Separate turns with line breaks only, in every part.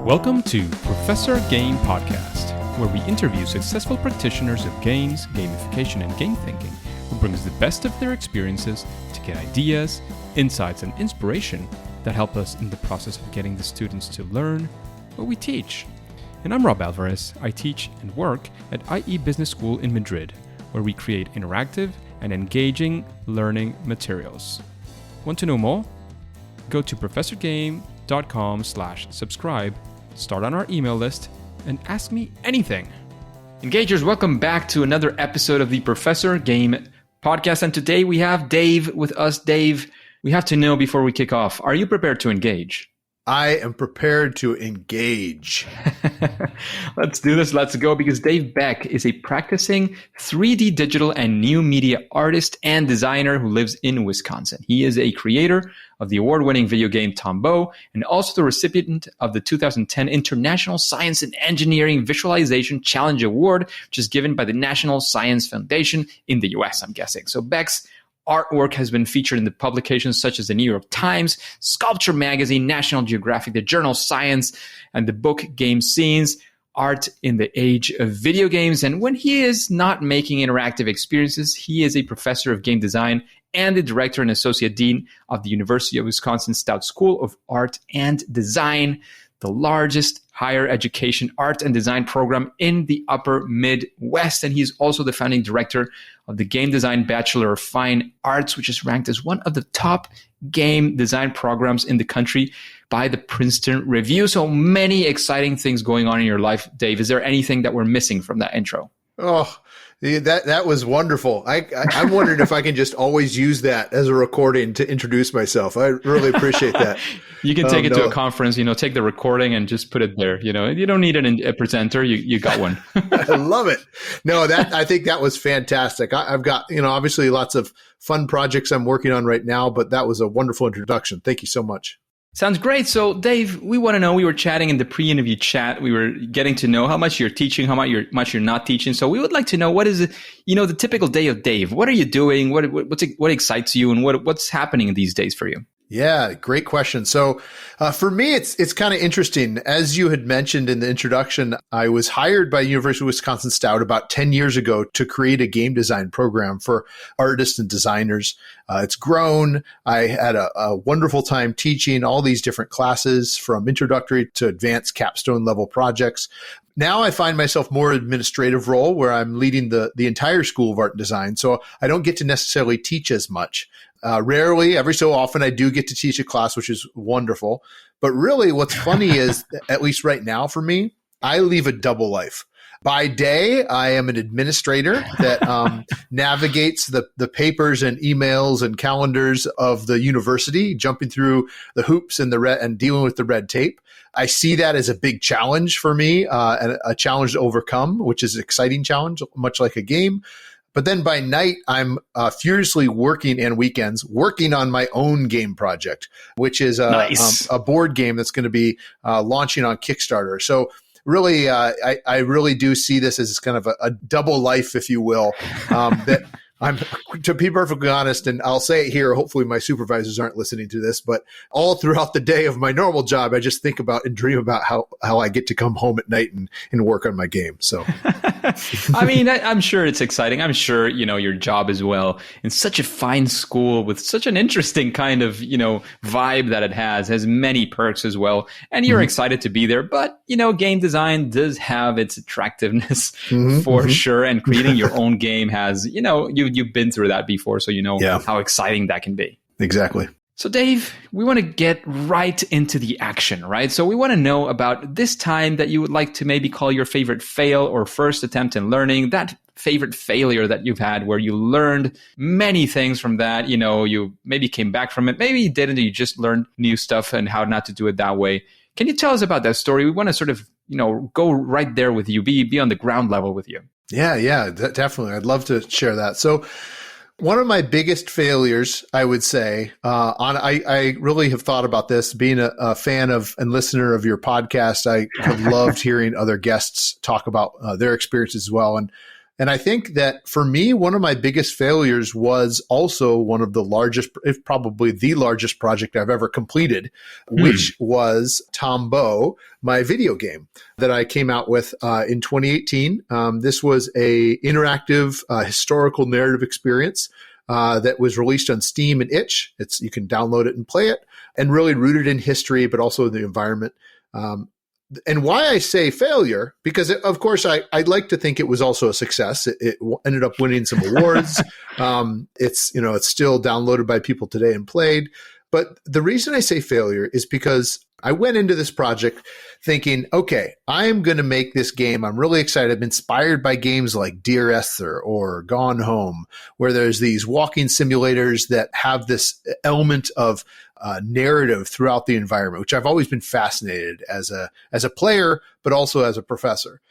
Welcome to Professor Game Podcast, where we interview successful practitioners of games, gamification, and game thinking who brings the best of their experiences to get ideas, insights, and inspiration that help us in the process of getting the students to learn what we teach. And I'm Rob Alvarez. I teach and work at IE Business School in Madrid, where we create interactive and engaging learning materials. Want to know more? Go to professorgame.com/subscribe, start on our email list, and ask me anything. Engagers, welcome back to another episode of the Professor Game Podcast. And today we have Dave with us. Dave, we have to know before we kick off, are you prepared to engage?
I am prepared to engage.
Let's do this. Let's go. Because Dave Beck is a practicing 3D digital and new media artist and designer who lives in Wisconsin. He is a creator of the award-winning video game Tombeaux and also the recipient of the 2010 International Science and Engineering Visualization Challenge Award, which is given by the National Science Foundation in the US, I'm guessing. So Beck's artwork has been featured in the publications such as the New York Times, Sculpture Magazine, National Geographic, the journal Science, and the book GameScenes, Art in the Age of Videogames. And when he is not making interactive experiences, he is a professor of game design and the director and associate dean of the University of Wisconsin-Stout School of Art and Design, the largest higher education art and design program in the upper Midwest. And he's also the founding director of the Game Design Bachelor of Fine Arts, which is ranked as one of the top game design programs in the country by the Princeton Review. So many exciting things going on in your life, Dave. Is there anything that we're missing from that intro?
Oh, that was wonderful. I'm wondering if I can just always use that as a recording to introduce myself. I really appreciate that.
You can take it to a conference, take the recording and just put it there. You don't need a presenter. You got one.
I love it. No, I think that was fantastic. I've got, obviously lots of fun projects I'm working on right now, but that was a wonderful introduction. Thank you so much.
Sounds great. So, Dave, we want to know, we were chatting in the pre-interview chat. We were getting to know how much you're teaching, how much you're not teaching. So we would like to know, what is, the typical day of Dave? What are you doing? What excites you? And what's happening these days for you?
Yeah, great question. So for me, it's kind of interesting. As you had mentioned in the introduction, I was hired by University of Wisconsin-Stout about 10 years ago to create a game design program for artists and designers. It's grown. I had a wonderful time teaching all these different classes from introductory to advanced capstone level projects. Now I find myself more administrative role where I'm leading the entire School of Art and Design. So I don't get to necessarily teach as much. Rarely, every so often, I do get to teach a class, which is wonderful. But really what's funny is, at least right now for me, I leave a double life. By day, I am an administrator that navigates the papers and emails and calendars of the university, jumping through the hoops and and dealing with the red tape. I see that as a big challenge for me, and a challenge to overcome, which is an exciting challenge, much like a game. But then by night, I'm furiously working, and weekends, working on my own game project, which is a board game that's going to be launching on Kickstarter. So really, I really do see this as kind of a double life, if you will, that I'm, to be perfectly honest, and I'll say it here, hopefully my supervisors aren't listening to this, but all throughout the day of my normal job, I just think about and dream about how I get to come home at night and work on my game. So,
I mean, I'm sure it's exciting. I'm sure, your job as well in such a fine school with such an interesting kind of, vibe that it has many perks as well. And you're excited to be there. But, game design does have its attractiveness for sure. And creating your own game has, you've been through that before, so how exciting that can be.
Exactly.
So Dave, we want to get right into the action, right? So we want to know about this time that you would like to maybe call your favorite fail or first attempt in learning, that favorite failure that you've had where you learned many things from that. You maybe came back from it, maybe you didn't, you just learned new stuff and how not to do it that way. Can you tell us about that story? We want to sort of, go right there with you, be on the ground level with you.
Yeah, definitely. I'd love to share that. So one of my biggest failures, I would say, I really have thought about this. Being a fan of and listener of your podcast, I have loved hearing other guests talk about their experiences as well. And And I think that for me, one of my biggest failures was also one of the largest, if probably the largest project I've ever completed, which was Tombeaux, my video game that I came out with in 2018. This was a interactive historical narrative experience that was released on Steam and Itch. You can download it and play it, and really rooted in history, but also the environment. And why I say failure, because of course I'd like to think it was also a success. It ended up winning some awards. It's still downloaded by people today and played. But the reason I say failure is because I went into this project thinking, okay, I'm going to make this game. I'm really excited. I'm inspired by games like Dear Esther or Gone Home, where there's these walking simulators that have this element of narrative throughout the environment, which I've always been fascinated as a player, but also as a professor.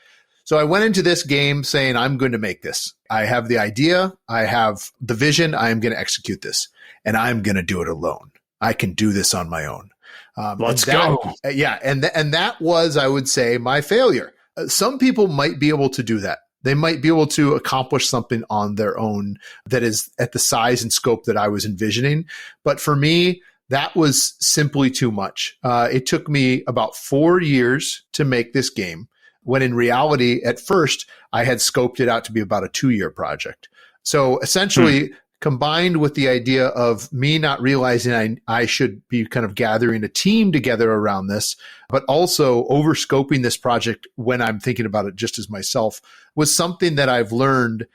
So I went into this game saying, I'm going to make this. I have the idea. I have the vision. I am going to execute this, and I'm going to do it alone. I can do this on my own.
Let's go.
Yeah. And that was, I would say, my failure. Some people might be able to do that. They might be able to accomplish something on their own that is at the size and scope that I was envisioning. But for me, that was simply too much. It took me about 4 years to make this game, when in reality, at first, I had scoped it out to be about a 2-year project. So essentially, combined with the idea of me not realizing I should be kind of gathering a team together around this, but also over-scoping this project when I'm thinking about it just as myself, was something that I've learned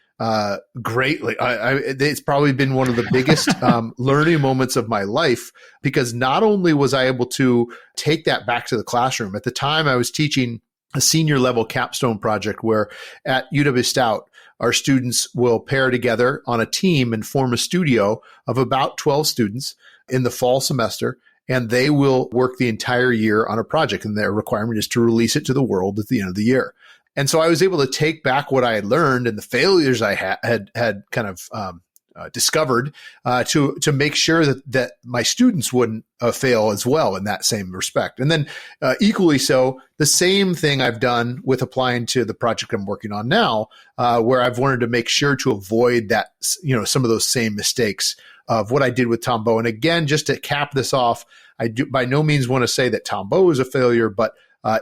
greatly. It's probably been one of the biggest learning moments of my life, because not only was I able to take that back to the classroom. At the time, I was teaching a senior level capstone project where at UW-Stout, our students will pair together on a team and form a studio of about 12 students in the fall semester, and they will work the entire year on a project, and their requirement is to release it to the world at the end of the year. And so I was able to take back what I had learned and the failures I had kind of discovered to make sure that my students wouldn't fail as well in that same respect. And then equally so, the same thing I've done with applying to the project I'm working on now, where I've wanted to make sure to avoid that, some of those same mistakes of what I did with Tombeaux. And again, just to cap this off, I do by no means want to say that Tombeaux is a failure, but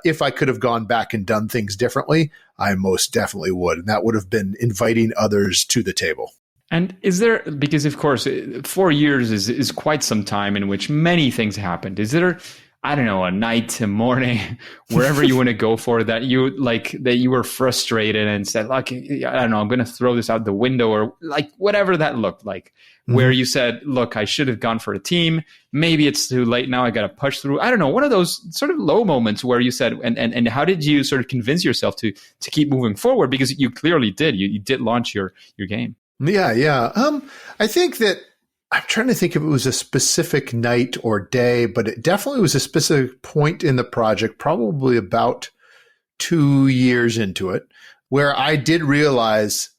if I could have gone back and done things differently, I most definitely would. And that would have been inviting others to the table.
And is there, because of course, 4 years is quite some time in which many things happened. Is there, I don't know, a night, a morning, wherever you want to go for that you were frustrated and said, like, I don't know, I'm going to throw this out the window, or like whatever that looked like, where you said, look, I should have gone for a team. Maybe it's too late now. I got to push through. I don't know, one of those sort of low moments where you said, and how did you sort of convince yourself to keep moving forward? Because you clearly did. You did launch your game.
Yeah. I think that I'm trying to think if it was a specific night or day, but it definitely was a specific point in the project, probably about 2 years into it, where I did realize,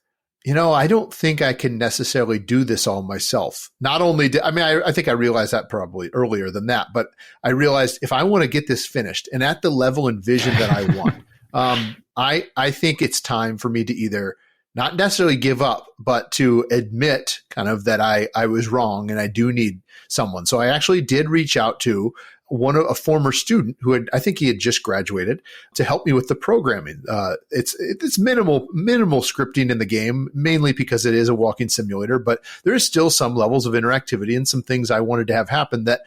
I don't think I can necessarily do this all myself. Not only I think I realized that probably earlier than that, but I realized if I want to get this finished and at the level and vision that I want, I think it's time for me to either not necessarily give up, but to admit kind of that I was wrong and I do need someone. So I actually did reach out to a former student who I think he had just graduated, to help me with the programming. It's minimal scripting in the game, mainly because it is a walking simulator, but there is still some levels of interactivity and some things I wanted to have happen that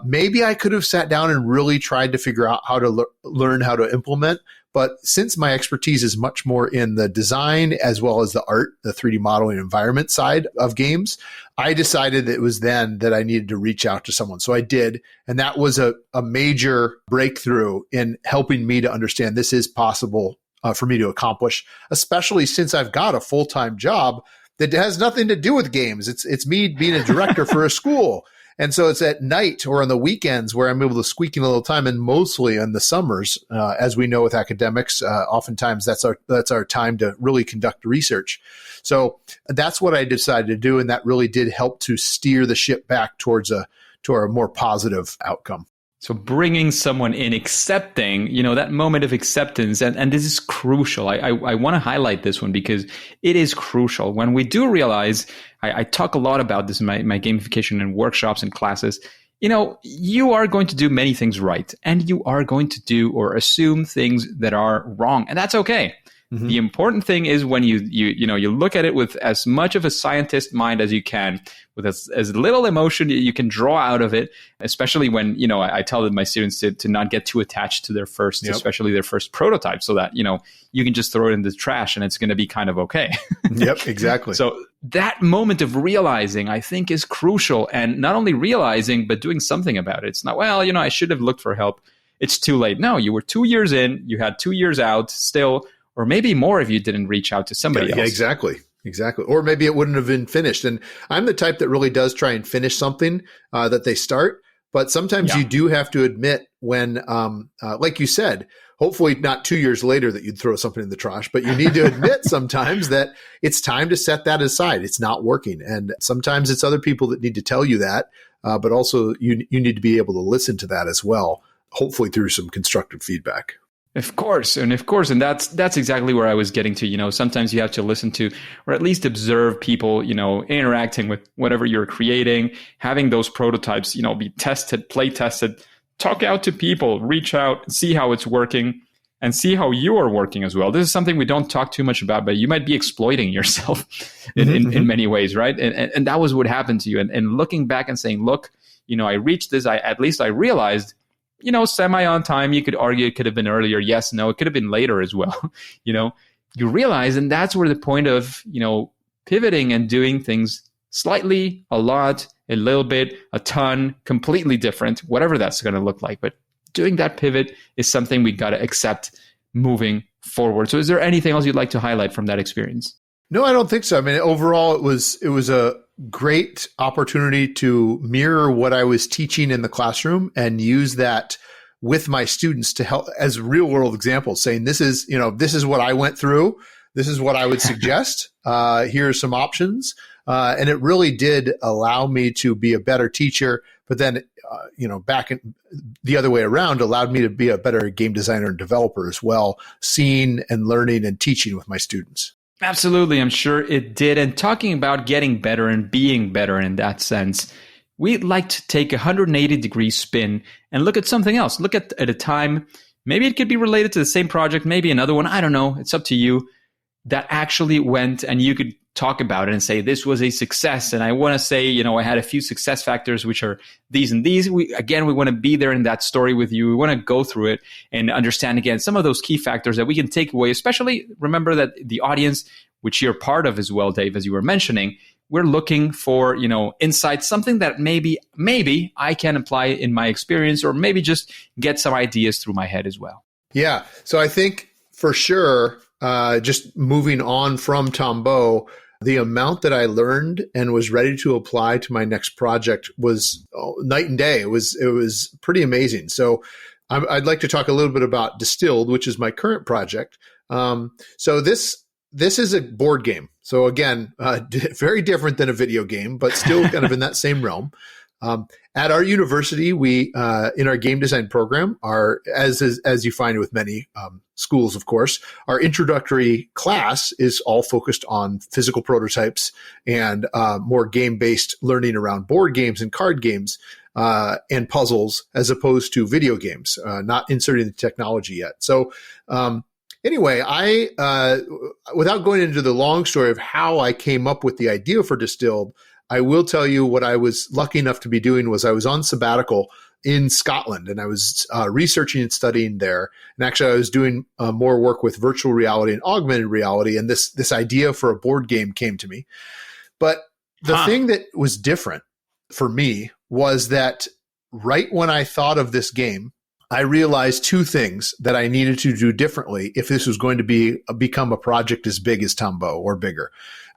maybe I could have sat down and really tried to figure out how to learn how to implement. But since my expertise is much more in the design as well as the art, the 3D modeling environment side of games, I decided it was then that I needed to reach out to someone. So I did. And that was a major breakthrough in helping me to understand this is possible for me to accomplish, especially since I've got a full-time job that has nothing to do with games. It's me being a director for a school. And so it's at night or on the weekends where I'm able to squeak in a little time, and mostly in the summers, as we know with academics, oftentimes that's our time to really conduct research. So that's what I decided to do, and that really did help to steer the ship back towards a more positive outcome.
So bringing someone in, accepting, that moment of acceptance, and this is crucial. I want to highlight this one because it is crucial. When we do realize, I talk a lot about this in my gamification and workshops and classes, you are going to do many things right, and you are going to do or assume things that are wrong, and that's okay. Mm-hmm. The important thing is when you look at it with as much of a scientist mind as you can, with as little emotion you can draw out of it, especially when, I tell my students to not get too attached to their first, especially their first prototype, so that, you can just throw it in the trash and it's going to be kind of okay.
Yep, exactly.
So that moment of realizing, I think, is crucial, and not only realizing, but doing something about it. It's not, I should have looked for help. It's too late. No, you were 2 years in, you had 2 years out still, or maybe more if you didn't reach out to somebody else.
Yeah, exactly. Or maybe it wouldn't have been finished. And I'm the type that really does try and finish something that they start. But sometimes you do have to admit when, like you said, hopefully not 2 years later that you'd throw something in the trash, but you need to admit sometimes that it's time to set that aside. It's not working. And sometimes it's other people that need to tell you that, but also you need to be able to listen to that as well, hopefully through some constructive feedback.
Of course. And that's exactly where I was getting to. Sometimes you have to listen to, or at least observe people, interacting with whatever you're creating, having those prototypes, be tested, play tested, talk out to people, reach out, see how it's working, and see how you are working as well. This is something we don't talk too much about, but you might be exploiting yourself in many ways, right? And that was what happened to you. And looking back and saying, look, I reached this, at least I realized, semi on time. You could argue it could have been earlier. Yes, no, it could have been later as well. You realize, and that's where the point of, pivoting and doing things slightly, a lot, a little bit, a ton, completely different, whatever that's going to look like. But doing that pivot is something we got to accept moving forward. So is there anything else you'd like to highlight from that experience?
No, I don't think so. I mean, overall, it was a great opportunity to mirror what I was teaching in the classroom and use that with my students to help as real world examples, saying this is what I went through. This is what I would suggest. Here are some options. And it really did allow me to be a better teacher, but then, back in the other way around, allowed me to be a better game designer and developer as well, seeing and learning and teaching with my students.
Absolutely. I'm sure it did. And talking about getting better and being better in that sense, we'd like to take a 180-degree spin and look at something else. Look at a time, maybe it could be related to the same project, maybe another one, I don't know, it's up to you, that actually went and you could talk about it and say, this was a success. And I want to say, I had a few success factors, which are these and these. We want to be there in that story with you. We want to go through it and understand, again, some of those key factors that we can take away, especially remember that the audience, which you're part of as well, Dave, as you were mentioning, we're looking for, insights, something that maybe I can apply in my experience, or maybe just get some ideas through my head as well.
Yeah. So I think for sure, just moving on from Tombeaux, the amount that I learned and was ready to apply to my next project was night and day. It was pretty amazing. So I'd like to talk a little bit about Distilled, which is my current project. So this is a board game. So again, very different than a video game, but still kind of in that same realm. At our university, we in our game design program, as you find with many schools, of course, our introductory class is all focused on physical prototypes and more game-based learning around board games and card games and puzzles, as opposed to video games, not inserting the technology yet. So anyway, I without going into the long story of how I came up with the idea for Distilled, I will tell you what I was lucky enough to be doing was I was on sabbatical in Scotland, and I was researching and studying there. And actually, I was doing more work with virtual reality and augmented reality, and this idea for a board game came to me. But the thing that was different for me was that right when I thought of this game, I realized two things that I needed to do differently if this was going to become a project as big as Tombeaux or bigger.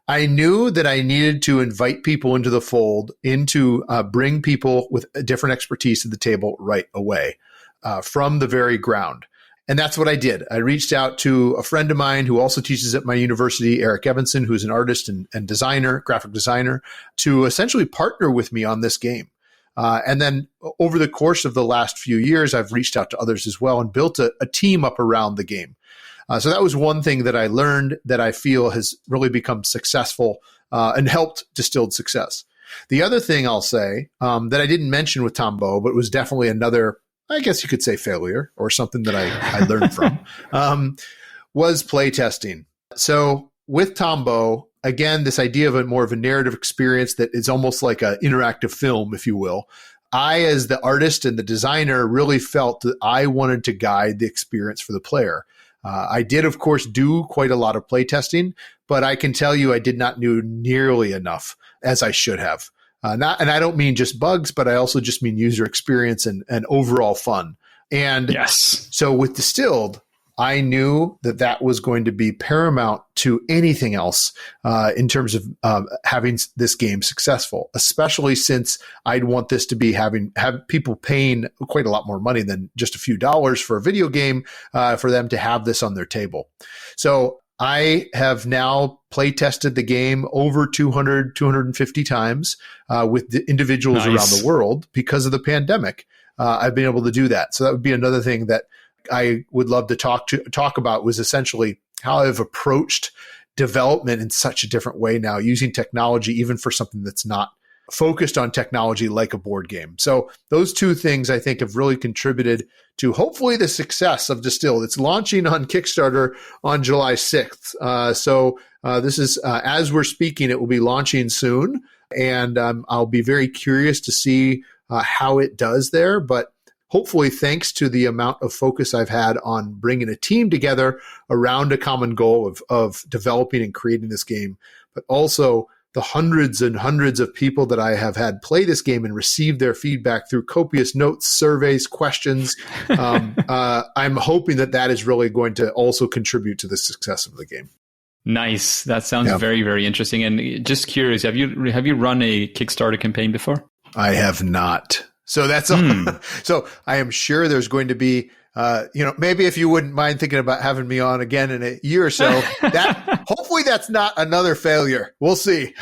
I knew that I needed to invite people into the fold, bring people with a different expertise to the table right away from the very ground. And that's what I did. I reached out to a friend of mine who also teaches at my university, Eric Evanson, who's an artist and designer, graphic designer, to essentially partner with me on this game. And then over the course of the last few years, I've reached out to others as well and built a team up around the game. So that was one thing that I learned that I feel has really become successful and helped Distilled success. The other thing I'll say that I didn't mention with Tombeaux, but was definitely another, I guess you could say, failure or something that I learned from, was playtesting. So with Tombeaux, again, this idea of more of a narrative experience that is almost like an interactive film, if you will. I, as the artist and the designer, really felt that I wanted to guide the experience for the player. I did, of course, do quite a lot of playtesting, but I can tell you I did not do nearly enough as I should have. And I don't mean just bugs, but I also just mean user experience and overall fun. And
yes.
So with Distilled, I knew that was going to be paramount to anything else in terms of having this game successful, especially since I'd want this to be have people paying quite a lot more money than just a few dollars for a video game for them to have this on their table. So I have now play tested the game over 200, 250 times with the individuals around the world because of the pandemic. I've been able to do that. So that would be another thing that I would love to talk about, was essentially how I've approached development in such a different way now, using technology even for something that's not focused on technology like a board game. So those two things I think have really contributed to hopefully the success of Distilled. It's launching on Kickstarter on July 6th. So this is, as we're speaking, it will be launching soon. And I'll be very curious to see how it does there. But hopefully, thanks to the amount of focus I've had on bringing a team together around a common goal of developing and creating this game, but also the hundreds and hundreds of people that I have had play this game and receive their feedback through copious notes, surveys, questions. I'm hoping that is really going to also contribute to the success of the game.
Nice. That sounds very, very interesting. And just curious, have you run a Kickstarter campaign before?
I have not. So that's so I am sure there's going to be, maybe if you wouldn't mind thinking about having me on again in a year or so, that hopefully that's not another failure. We'll see.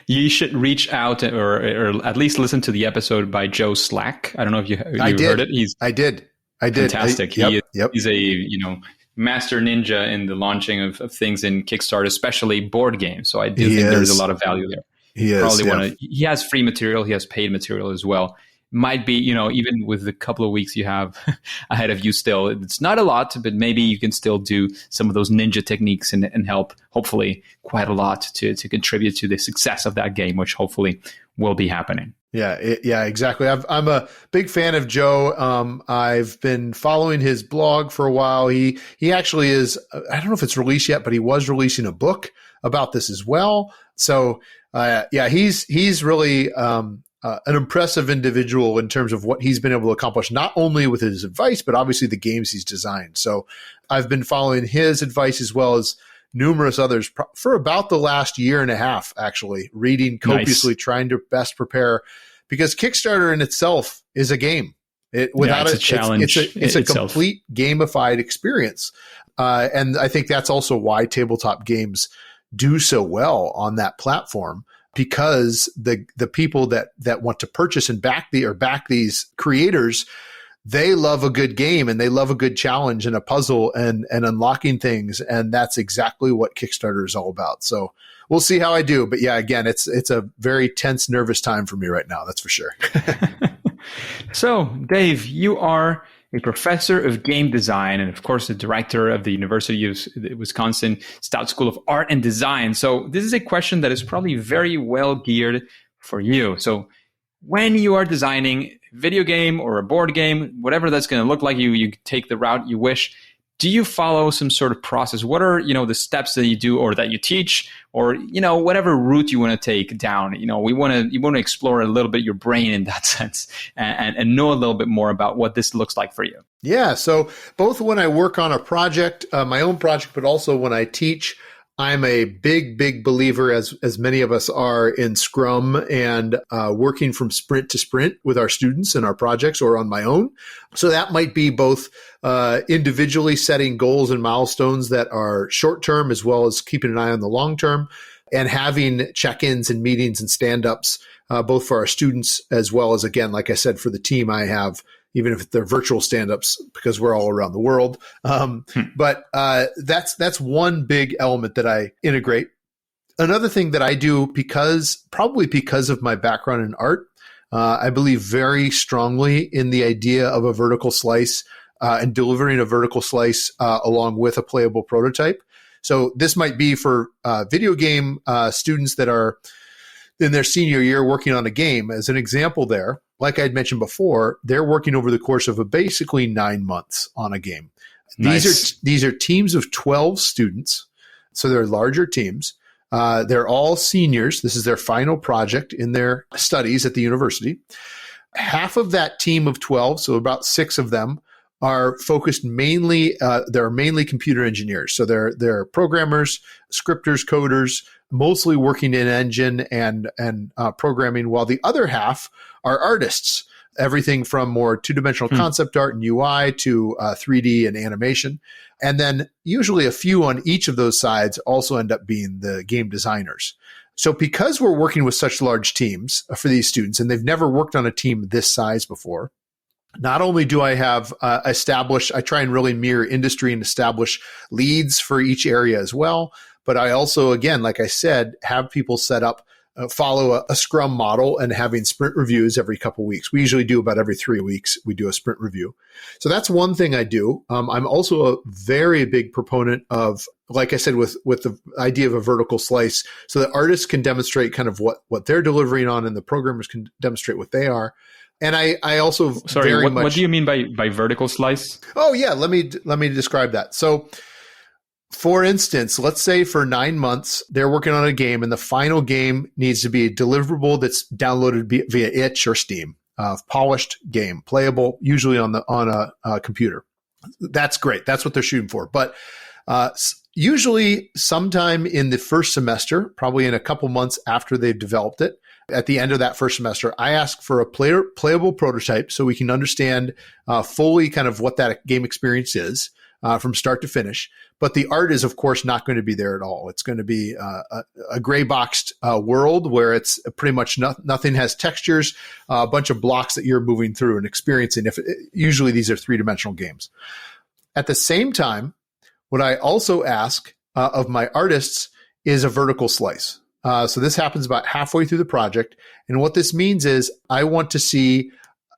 You should reach out or at least listen to the episode by Joe Slack. I don't know if you heard it.
I did.
Fantastic. He's a, master ninja in the launching of things in Kickstarter, especially board games. So I do think there's a lot of value there. He has free material. He has paid material as well. Might be, even with the couple of weeks you have ahead of you still, it's not a lot, but maybe you can still do some of those ninja techniques and help, hopefully, quite a lot to contribute to the success of that game, which hopefully will be happening.
Yeah, exactly. I'm a big fan of Joe. I've been following his blog for a while. He actually is, I don't know if it's released yet, but he was releasing a book about this as well. So, he's really an impressive individual in terms of what he's been able to accomplish, not only with his advice, but obviously the games he's designed. So I've been following his advice as well as numerous others for about the last year and a half, actually, reading copiously, trying to best prepare, because Kickstarter in itself is a game.
It's a challenge.
It's a complete gamified experience. And I think that's also why tabletop games do so well on that platform, because the people that want to purchase and back these creators, they love a good game and they love a good challenge and a puzzle and unlocking things. And that's exactly what Kickstarter is all about. So we'll see how I do. But yeah, again, it's a very tense, nervous time for me right now. That's for sure.
So Dave, you are a professor of game design and of course the director of the University of Wisconsin-Stout School of Art and Design. So this is a question that is probably very well geared for you. So when you are designing a video game or a board game, whatever that's going to look like, you take the route you wish. Do you follow some sort of process? What are, the steps that you do or that you teach, or, whatever route you want to take down? You want to explore a little bit your brain in that sense and know a little bit more about what this looks like for you.
Yeah. So both when I work on a project, my own project, but also when I teach, I'm a big, big believer, as many of us are, in Scrum and working from sprint to sprint with our students and our projects, or on my own. So that might be both individually setting goals and milestones that are short-term, as well as keeping an eye on the long-term, and having check-ins and meetings and stand-ups both for our students as well as, again, like I said, for the team I have, even if they're virtual stand-ups because we're all around the world. But that's one big element that I integrate. Another thing that I do, probably because of my background in art, I believe very strongly in the idea of a vertical slice and delivering a vertical slice along with a playable prototype. So this might be for video game students that are in their senior year working on a game. As an example there, like I'd mentioned before, they're working over the course of basically 9 months on a game.
Nice.
These are teams of 12 students, so they're larger teams. They're all seniors. This is their final project in their studies at the university. Half of that team of 12, so about 6 of them, are focused mainly, they're mainly computer engineers. So they're programmers, scripters, coders, mostly working in engine and programming, while the other half are artists, everything from more two-dimensional concept art and UI to 3D and animation. And then usually a few on each of those sides also end up being the game designers. So because we're working with such large teams for these students, and they've never worked on a team this size before, not only do I have I try and really mirror industry and establish leads for each area as well. But I also, again, like I said, have people set up, follow a Scrum model and having sprint reviews every couple of weeks. We usually do about every 3 weeks. We do a sprint review. So that's one thing I do. I'm also a very big proponent of, like I said, with the idea of a vertical slice, so that artists can demonstrate kind of what they're delivering on and the programmers can demonstrate what they are. And I also
what do you mean by vertical slice?
Oh yeah, let me describe that. So, for instance, let's say for 9 months they're working on a game, and the final game needs to be a deliverable that's downloaded via itch or Steam, polished game, playable, usually on a computer. That's great. That's what they're shooting for. But usually, sometime in the first semester, probably in a couple months after they've developed it, at the end of that first semester, I ask for a playable prototype so we can understand fully kind of what that game experience is from start to finish. But the art is, of course, not going to be there at all. It's going to be a gray boxed world where it's pretty much nothing has textures, a bunch of blocks that you're moving through and experiencing. Usually these are 3-dimensional games. At the same time, what I also ask of my artists is a vertical slice. So this happens about halfway through the project. And what this means is I want to see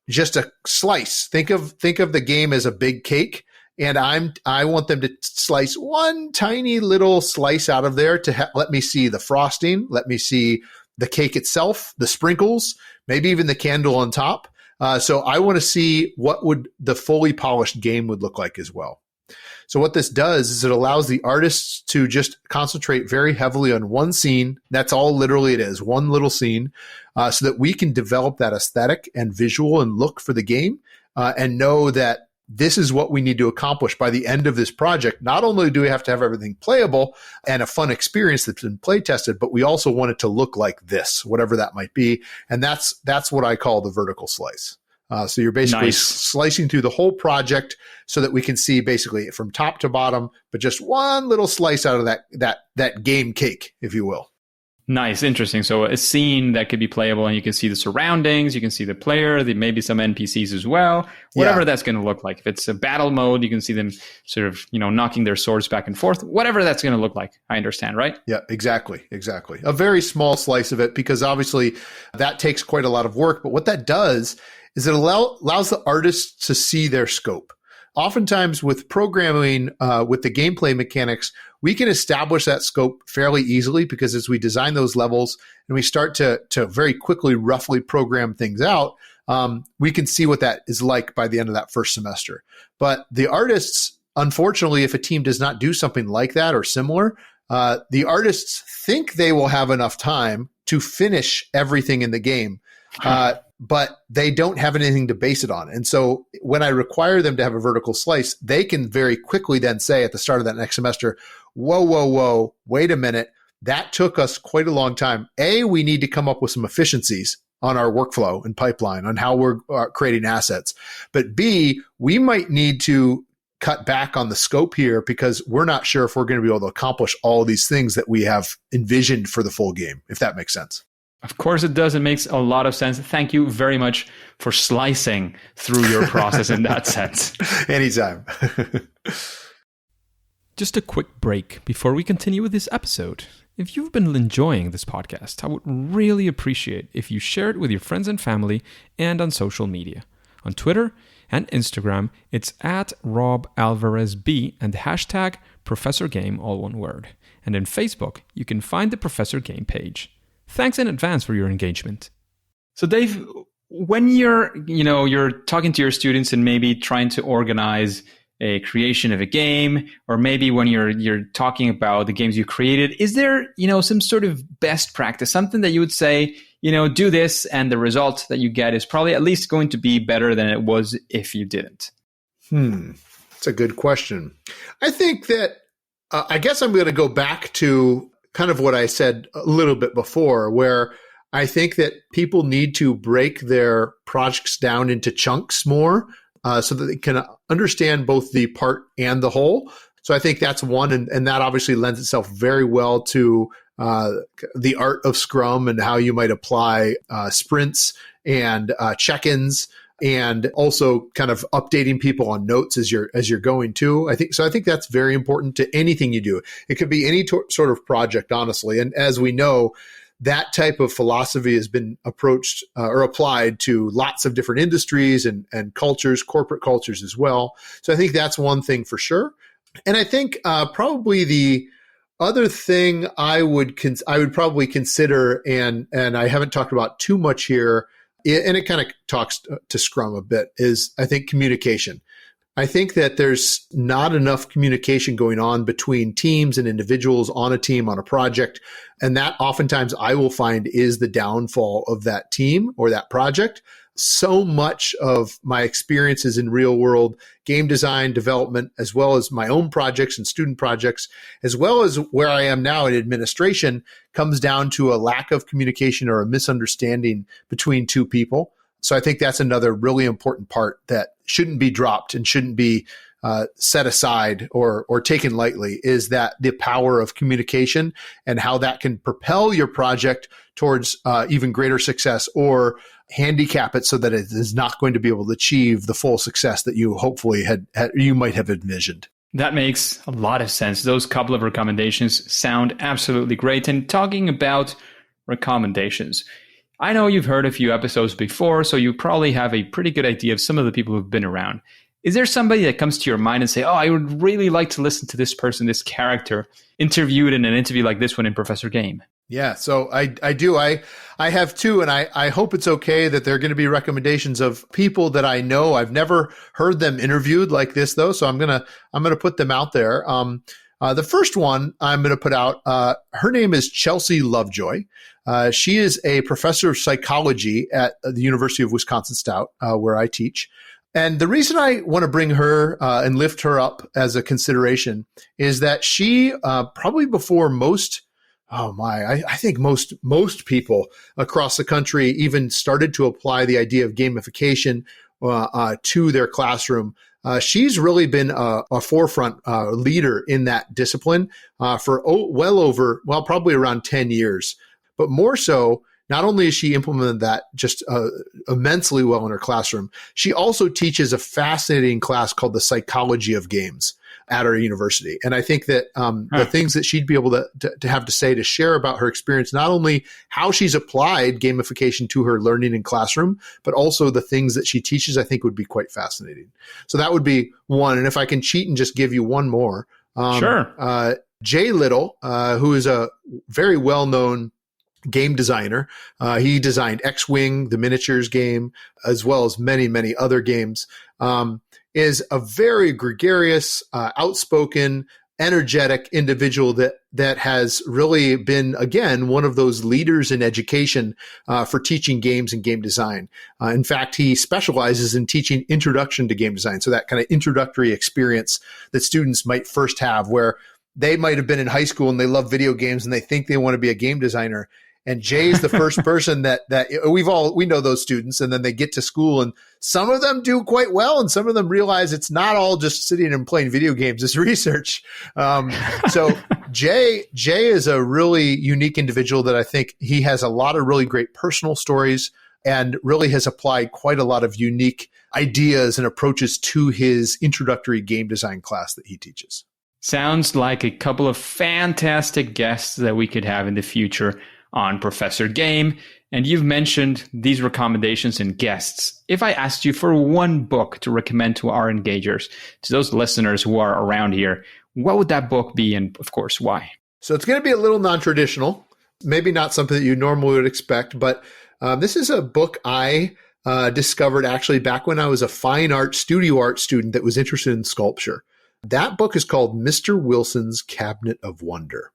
just a slice. Think of the game as a big cake. And I want them to slice one tiny little slice out of there to let me see the frosting, let me see the cake itself, the sprinkles, maybe even the candle on top. So I want to see what would the fully polished game would look like as well. So what this does is it allows the artists to just concentrate very heavily on one scene. That's all literally it is, one little scene, so that we can develop that aesthetic and visual and look for the game and know that this is what we need to accomplish by the end of this project. Not only do we have to have everything playable and a fun experience that's been play tested, but we also want it to look like this, whatever that might be. And that's what I call the vertical slice. So you're basically slicing through the whole project so that we can see basically from top to bottom, but just one little slice out of that game cake, if you will.
Nice. Interesting. So a scene that could be playable and you can see the surroundings, you can see the player, maybe some NPCs as well, whatever that's going to look like. If it's a battle mode, you can see them sort of, knocking their swords back and forth, whatever that's going to look like. I understand, right?
Yeah, exactly. A very small slice of it, because obviously that takes quite a lot of work. But what that does is it allows the artists to see their scope. Oftentimes with programming, with the gameplay mechanics, we can establish that scope fairly easily, because as we design those levels and we start to very quickly, roughly program things out, we can see what that is like by the end of that first semester. But the artists, unfortunately, if a team does not do something like that or similar, the artists think they will have enough time to finish everything in the game. But they don't have anything to base it on. And so when I require them to have a vertical slice, they can very quickly then say at the start of that next semester, whoa, wait a minute. That took us quite a long time. We need to come up with some efficiencies on our workflow and pipeline on how we're creating assets. But B, we might need to cut back on the scope here because we're not sure if we're going to be able to accomplish all these things that we have envisioned for the full game, if that makes sense.
Of course it does. It makes a lot of sense. Thank you very much for slicing through your process in that sense.
Anytime.
Just a quick break before we continue with this episode. If you've been enjoying this podcast, I would really appreciate if you share it with your friends and family and on social media. On Twitter and Instagram, it's at RobAlvarezB and the hashtag ProfessorGame, all one word. And in Facebook, you can find the Professor Game page. Thanks in advance for your engagement. So Dave, when you're talking to your students and maybe trying to organize a creation of a game, or maybe when you're talking about the games you created, is there, some sort of best practice, something that you would say, do this and the result that you get is probably at least going to be better than it was if you didn't?
That's a good question. I think that, I guess I'm going to go back to kind of what I said a little bit before, where I think that people need to break their projects down into chunks more so that they can understand both the part and the whole. So I think that's one, and that obviously lends itself very well to the art of Scrum and how you might apply sprints and check-ins, and also kind of updating people on notes as you're going too. I think that's very important to anything you do. It could be any sort of project, honestly. And as we know, that type of philosophy has been approached or applied to lots of different industries and cultures, corporate cultures as well. So I think that's one thing for sure. And I think probably the other thing I would probably consider, and I haven't talked about too much here, and it kind of talks to Scrum a bit, is I think communication. I think that there's not enough communication going on between teams and individuals on a team, on a project. And that oftentimes I will find is the downfall of that team or that project. So much of my experiences in real world game design development, as well as my own projects and student projects, as well as where I am now in administration, comes down to a lack of communication or a misunderstanding between two people. So I think that's another really important part that shouldn't be dropped and shouldn't be set aside or taken lightly, is that the power of communication and how that can propel your project towards even greater success, or handicap it so that it is not going to be able to achieve the full success that you hopefully you might have envisioned.
That makes a lot of sense. Those couple of recommendations sound absolutely great. And talking about recommendations, I know you've heard a few episodes before, so you probably have a pretty good idea of some of the people who've been around. Is there somebody that comes to your mind and say, oh, I would really like to listen to this person, this character, interviewed in an interview like this one in Professor Game?
Yeah, so I do. I have two, and I hope it's okay that they're going to be recommendations of people that I know. I've never heard them interviewed like this, though, so I'm gonna put them out there. The first one I'm going to put out, her name is Chelsea Lovejoy. She is a professor of psychology at the University of Wisconsin-Stout, where I teach. And the reason I want to bring her and lift her up as a consideration is that she probably before most, I think most people across the country even started to apply the idea of gamification to their classroom. She's really been a forefront leader in that discipline for probably around 10 years. But more so, not only has she implemented that just immensely well in her classroom, she also teaches a fascinating class called The Psychology of Games at our university. And I think that the things that she'd be able to have to say to share about her experience, not only how she's applied gamification to her learning in classroom, but also the things that she teaches, I think would be quite fascinating. So that would be one. And if I can cheat and just give you one more.
Sure.
Jay Little, who is a very well-known game designer. He designed X-Wing, the miniatures game, as well as many, many other games, is a very gregarious, outspoken, energetic individual that has really been, again, one of those leaders in education for teaching games and game design. In fact, he specializes in teaching introduction to game design. So that kind of introductory experience that students might first have, where they might have been in high school and they love video games and they think they want to be a game designer. And Jay's the first person that we know those students, and then they get to school and some of them do quite well. And some of them realize it's not all just sitting and playing video games, it's research. So Jay is a really unique individual that I think he has a lot of really great personal stories and really has applied quite a lot of unique ideas and approaches to his introductory game design class that he teaches.
Sounds like a couple of fantastic guests that we could have in the future on Professor Game. And you've mentioned these recommendations and guests. If I asked you for one book to recommend to our engagers, to those listeners who are around here, what would that book be, and of course, why?
So it's going to be a little non-traditional, maybe not something that you normally would expect, but this is a book I discovered actually back when I was a fine art, studio art student that was interested in sculpture. That book is called Mr. Wilson's Cabinet of Wonder.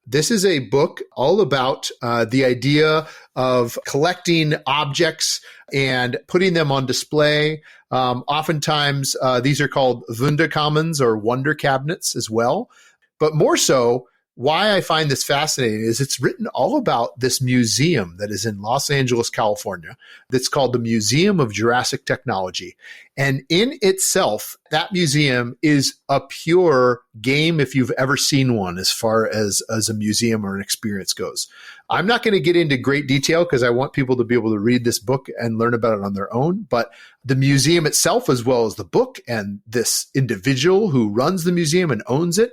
This is a book all about the idea of collecting objects and putting them on display. Oftentimes, these are called Wunderkammens or wonder cabinets as well. But more so, why I find this fascinating is it's written all about this museum that is in Los Angeles, California, that's called the Museum of Jurassic Technology. And in itself, that museum is a pure game if you've ever seen one as far as a museum or an experience goes. I'm not going to get into great detail because I want people to be able to read this book and learn about it on their own. But the museum itself, as well as the book and this individual who runs the museum and owns it,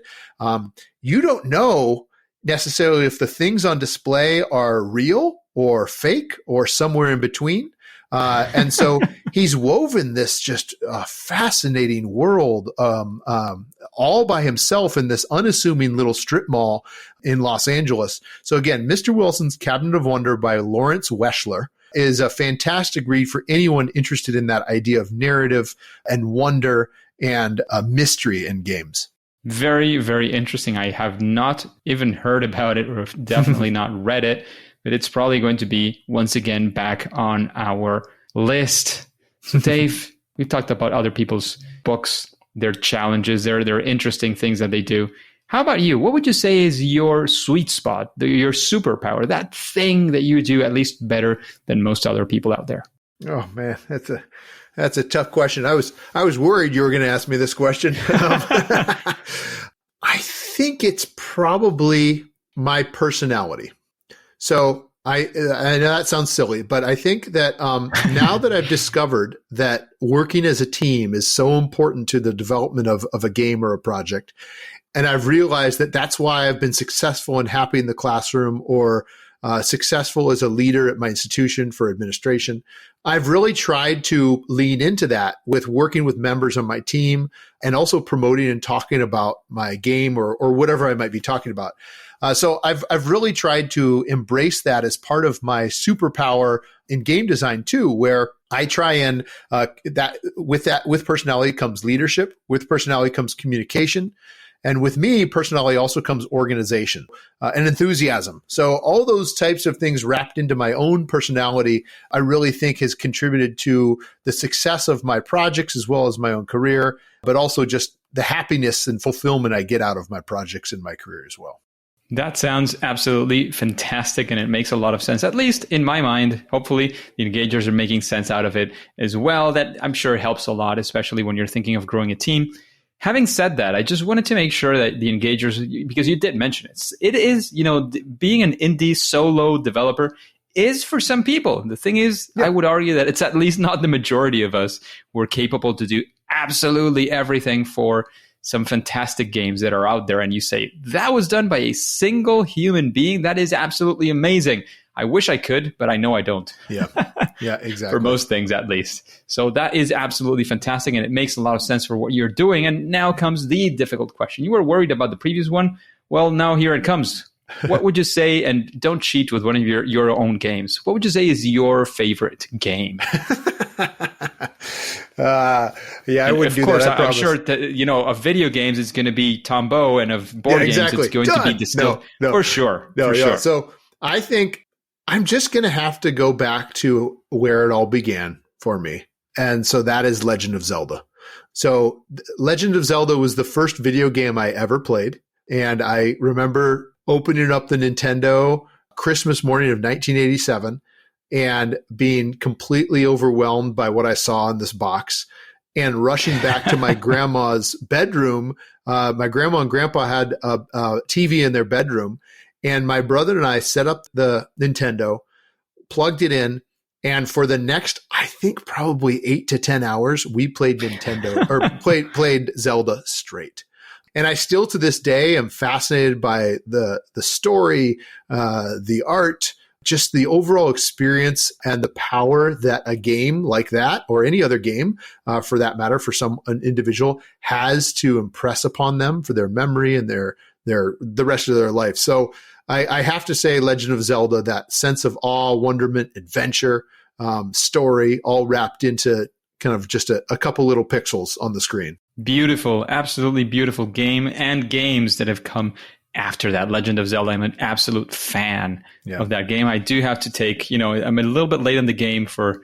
you don't know necessarily if the things on display are real or fake or somewhere in between. And so he's woven this just fascinating world all by himself in this unassuming little strip mall in Los Angeles. So again, Mr. Wilson's Cabinet of Wonder by Lawrence Weschler is a fantastic read for anyone interested in that idea of narrative and wonder and mystery in games.
Very, very interesting. I have not even heard about it or definitely not read it, but it's probably going to be, once again, back on our list. So Dave, we've talked about other people's books, their challenges, their interesting things that they do. How about you? What would you say is your sweet spot, your superpower, that thing that you do at least better than most other people out there?
Oh man, that's a tough question. I was worried you were going to ask me this question. I think it's probably my personality. So I know that sounds silly, but I think that now that I've discovered that working as a team is so important to the development of a game or a project, and I've realized that that's why I've been successful and happy in the classroom or successful as a leader at my institution for administration, I've really tried to lean into that with working with members on my team and also promoting and talking about my game or whatever I might be talking about. So I've really tried to embrace that as part of my superpower in game design too, where I try and with personality comes leadership, with personality comes communication. And with me, personality also comes organization and enthusiasm. So all those types of things wrapped into my own personality, I really think has contributed to the success of my projects as well as my own career, but also just the happiness and fulfillment I get out of my projects and my career as well.
That sounds absolutely fantastic, and it makes a lot of sense, at least in my mind. Hopefully, the engagers are making sense out of it as well. That I'm sure helps a lot, especially when you're thinking of growing a team. Having said that, I just wanted to make sure that the engagers, because you did mention it, it is, being an indie solo developer is for some people. The thing is, I would argue that it's at least not the majority of us who are capable to do absolutely everything for some fantastic games that are out there. And you say, that was done by a single human being. That is absolutely amazing. I wish I could, but I know I don't.
Yeah, exactly.
For most things, at least. So that is absolutely fantastic, and it makes a lot of sense for what you're doing. And now comes the difficult question. You were worried about the previous one. Well, now here it comes. What would you say, and don't cheat with one of your own games, what would you say is your favorite game?
I wouldn't do that.
I'm sure that, of video games, it's going to be Tombeaux, and of board games, it's going to be Distilled.
No.
For sure.
Sure. So I think I'm just going to have to go back to where it all began for me. And so that is Legend of Zelda. So Legend of Zelda was the first video game I ever played. And I remember opening up the Nintendo Christmas morning of 1987 and being completely overwhelmed by what I saw in this box. and rushing back to my grandma's bedroom. My grandma and grandpa had a TV in their bedroom, and my brother and I set up the Nintendo, plugged it in, and for the next, I think probably 8 to 10 hours, we played Nintendo or played Zelda straight. And I still to this day am fascinated by the story, the art, just the overall experience and the power that a game like that, or any other game for that matter, for an individual, has to impress upon them for their memory and the rest of their life. So I have to say Legend of Zelda, that sense of awe, wonderment, adventure, story, all wrapped into kind of just a couple little pixels on the screen. Beautiful, absolutely beautiful game and games that have come after that. Legend of Zelda, I'm an absolute fan of that game. I do have to take, I'm a little bit late in the game for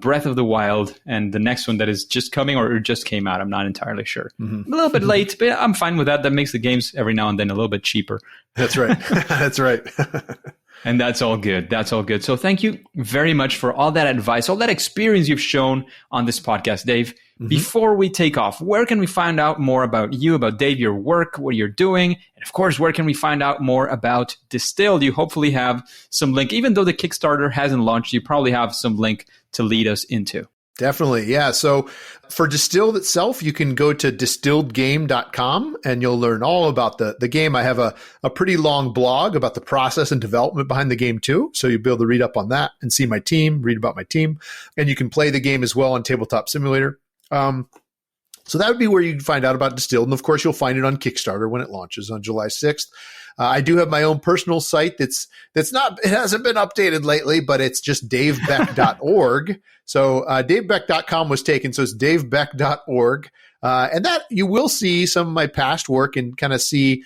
Breath of the Wild, and the next one that is just coming or just came out. I'm not entirely sure. Mm-hmm. A little bit late, but I'm fine with that. That makes the games every now and then a little bit cheaper. That's right. That's right. And that's all good. That's all good. So thank you very much for all that advice, all that experience you've shown on this podcast, Dave. Mm-hmm. Before we take off, where can we find out more about you, about Dave, your work, what you're doing? And of course, where can we find out more about Distilled? You hopefully have some link. Even though the Kickstarter hasn't launched, you probably have some link to lead us into. Definitely. Yeah. So for Distilled itself, you can go to distilledgame.com and you'll learn all about the game. I have a pretty long blog about the process and development behind the game too. So you'll be able to read up on that and see my team, read about my team, and you can play the game as well on Tabletop Simulator. So that would be where you can find out about Distilled. And of course, you'll find it on Kickstarter when it launches on July 6th. I do have my own personal site it hasn't been updated lately, but it's just davebeck.org. So davebeck.com was taken, so it's davebeck.org. And that you will see some of my past work and kind of see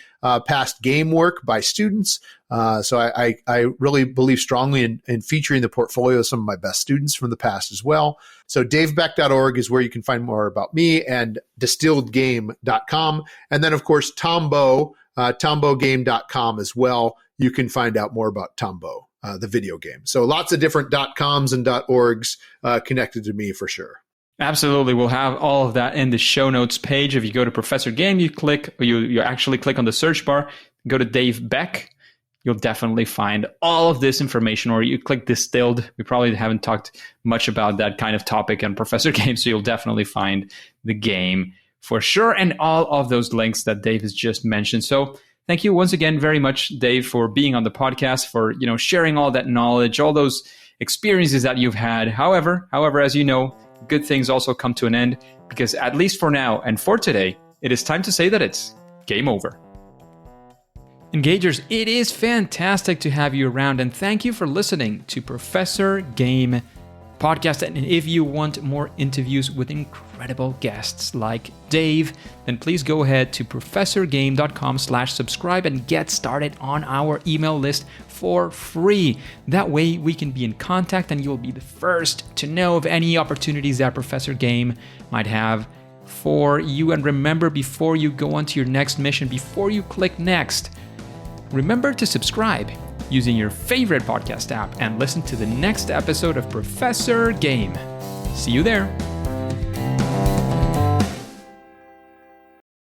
past game work by students. So I really believe strongly in featuring the portfolio of some of my best students from the past as well. So davebeck.org is where you can find more about me, and distilledgame.com. And then, of course, Tombeaux, tombeaugame.com as well. You can find out more about Tombeaux, the video game. So lots of different .coms and .orgs connected to me for sure. Absolutely. We'll have all of that in the show notes page. If you go to Professor Game, you actually click on the search bar, go to Dave Beck. You'll definitely find all of this information, or you click Distilled. We probably haven't talked much about that kind of topic on Professor Game, so you'll definitely find the game for sure, and all of those links that Dave has just mentioned. So thank you once again very much, Dave, for being on the podcast, for sharing all that knowledge, all those experiences that you've had. However, as you know, good things also come to an end, because at least for now and for today, it is time to say that it's game over. Engagers, it is fantastic to have you around, and thank you for listening to Professor Game Podcast. And if you want more interviews with incredible guests like Dave, then please go ahead to professorgame.com/subscribe and get started on our email list for free. That way we can be in contact and you'll be the first to know of any opportunities that Professor Game might have for you. And remember, before you go on to your next mission, before you click next, remember to subscribe using your favorite podcast app and listen to the next episode of Professor Game. See you there.